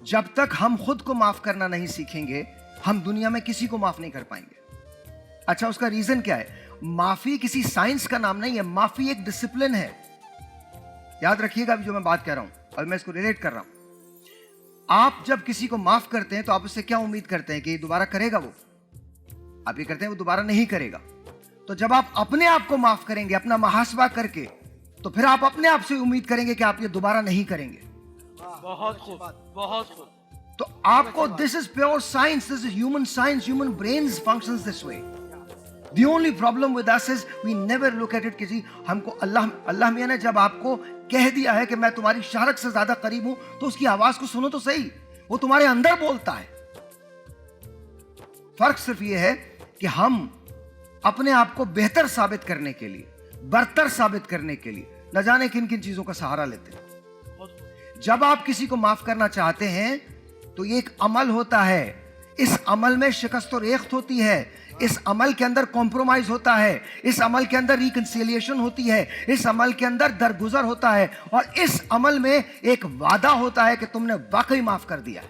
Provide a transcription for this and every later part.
جب تک ہم خود کو معاف کرنا نہیں سیکھیں گے ہم دنیا میں کسی کو معاف نہیں کر پائیں گے. اچھا اس کا ریزن کیا ہے؟ معافی کسی سائنس کا نام نہیں ہے, معافی ایک ڈسپلن ہے. یاد رکھیے گا ابھی جو میں بات کہہ رہا ہوں اور میں اس کو ریلیٹ کر رہا ہوں. آپ جب کسی کو معاف کرتے ہیں تو آپ اس سے کیا امید کرتے ہیں کہ یہ دوبارہ کرے گا؟ وہ آپ یہ کرتے ہیں وہ دوبارہ نہیں کرے گا. تو جب آپ اپنے آپ کو معاف کریں گے اپنا محاسبہ کر کے تو پھر آپ اپنے آپ سے امید کریں گے کہ آپ یہ دوبارہ نہیں کریں گے. بہت خوب, بہت خوب. تو آپ کو this is pure science, this is human science, human brains functions this way. The only problem with اس is we never look at it کہ جی ہم کو اللہ میاں نے جب آپ کو کہہ دیا ہے کہ میں تمہاری شہرت سے زیادہ قریب ہوں تو اس کی آواز کو سنو تو صحیح, وہ تمہارے اندر بولتا ہے. فرق صرف یہ ہے کہ ہم اپنے آپ کو بہتر ثابت کرنے کے لیے, برتر ثابت کرنے کے لیے نہ جانے کن کن چیزوں کا سہارا لیتے ہیں. جب آپ کسی کو معاف کرنا چاہتے ہیں تو یہ ایک عمل ہوتا ہے, اس عمل میں شکست و ریخت ہوتی ہے, اس عمل کے اندر کمپرومائز ہوتا ہے, اس عمل کے اندر ریکنسیلیشن ہوتی ہے, اس عمل کے اندر درگزر ہوتا ہے, اور اس عمل میں ایک وعدہ ہوتا ہے کہ تم نے واقعی معاف کر دیا ہے.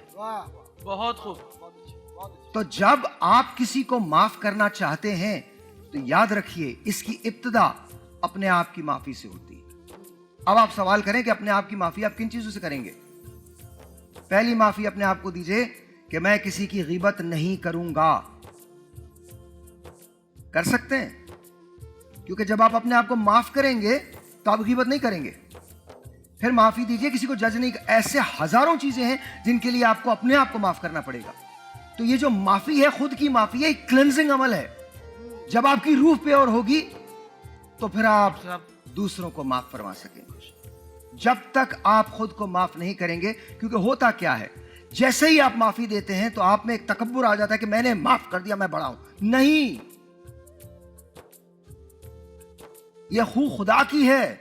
بہت خوب. تو جب آپ کسی کو معاف کرنا چاہتے ہیں تو یاد رکھیے اس کی ابتدا اپنے آپ کی معافی سے ہوتی ہے. اب آپ سوال کریں کہ اپنے آپ کی معافی آپ کن چیزوں سے کریں گے؟ پہلی معافی اپنے آپ کو دیجئے کہ میں کسی کی غیبت نہیں کروں گا. کر سکتے ہیں, کیونکہ جب آپ اپنے آپ کو معاف کریں گے تو آپ غیبت نہیں کریں گے. پھر معافی دیجئے کسی کو جج نہیں. ایسے ہزاروں چیزیں ہیں جن کے لیے آپ کو اپنے آپ کو معاف کرنا پڑے گا. تو یہ جو معافی ہے خود کی معافی ہے, ایک کلینزنگ عمل ہے. جب آپ کی روح پیور ہوگی تو پھر آپ دوسروں کو معاف فرما سکیں گے. جب تک آپ خود کو معاف نہیں کریں گے, کیونکہ ہوتا کیا ہے جیسے ہی آپ معافی دیتے ہیں تو آپ میں ایک تکبر آ جاتا ہے کہ میں نے معاف کر دیا, میں بڑا ہوں. نہیں, یہ خو خدا کی ہے,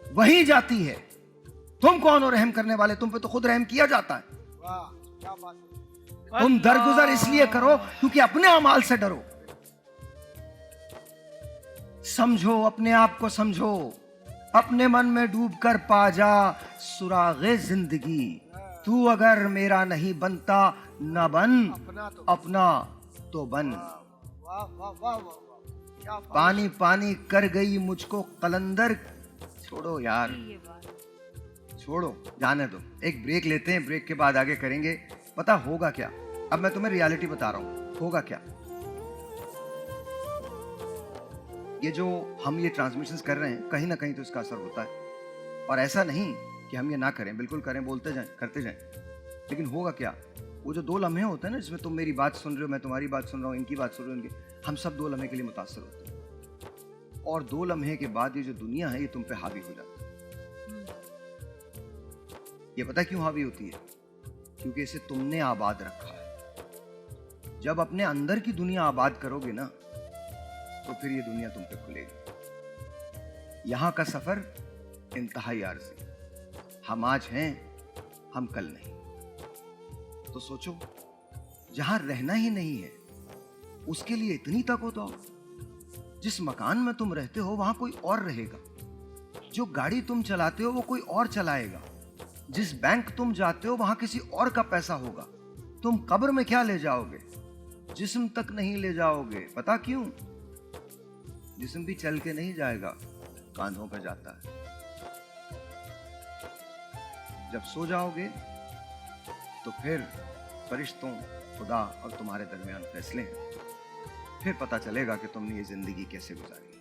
وہی جاتی ہے. تم کون ہو رحم کرنے والے؟ تم پہ تو خود رحم کیا جاتا ہے. تم درگزر اس لیے کرو کیونکہ اپنے اعمال سے ڈرو. سمجھو, اپنے آپ کو سمجھو, اپنے من میں ڈوب کر پا جا سراغ زندگی. تو اگر میرا نہیں بنتا نہ بن, اپنا تو بن. پانی پانی کر گئی مجھ کو قلندر. چھوڑو یار, چھوڑو, جانے دو. ایک بریک لیتے ہیں, بریک کے بعد آگے کریں گے. پتا ہوگا کیا؟ اب میں تمہیں ریالٹی بتا رہا ہوں, ہوگا کیا. یہ جو ہم یہ ٹرانسمیشنز کر رہے ہیں کہیں نہ کہیں تو اس کا اثر ہوتا ہے. اور ایسا نہیں کہ ہم یہ نہ کریں, بالکل کریں, بولتے جائیں, کرتے جائیں. لیکن ہوگا کیا, وہ جو 2 لمحے ہوتے ہیں نا جس میں تم میری بات سن رہے ہو, میں تمہاری بات سن رہا ہوں, ان کی بات سن رہے ہو, ان کی, ہم سب 2 لمحے کے لیے متاثر ہوتے ہیں. اور 2 لمحے کے بعد یہ جو دنیا ہے یہ تم پہ حاوی ہو جاتی ہے. یہ پتہ کیوں حاوی ہوتی ہے؟ کیونکہ اسے تم نے آباد رکھا ہے. جب اپنے اندر کی دنیا آباد کرو گے نا تو پھر یہ دنیا تم پہ کھلے گی. یہاں کا سفر انتہائی عارضی. ہم آج ہیں, ہم کل نہیں. تو سوچو, جہاں رہنا ہی نہیں ہے اس کے لیے اتنی تک تو جس مکان میں تم رہتے ہو وہاں کوئی اور رہے گا. جو گاڑی تم چلاتے ہو وہ کوئی اور چلائے گا. جس بینک تم جاتے ہو وہاں کسی اور کا پیسہ ہوگا. تم قبر میں کیا لے جاؤ گے؟ جسم تک نہیں لے جاؤ گے. پتا کیوں؟ جسم بھی چل کے نہیں جائے گا, کاندھوں پہ جاتا ہے. جب سو جاؤ گے تو پھر فرشتوں, خدا اور تمہارے درمیان فیصلے ہیں. پھر پتا چلے گا کہ تم نے یہ زندگی کیسے گزاری.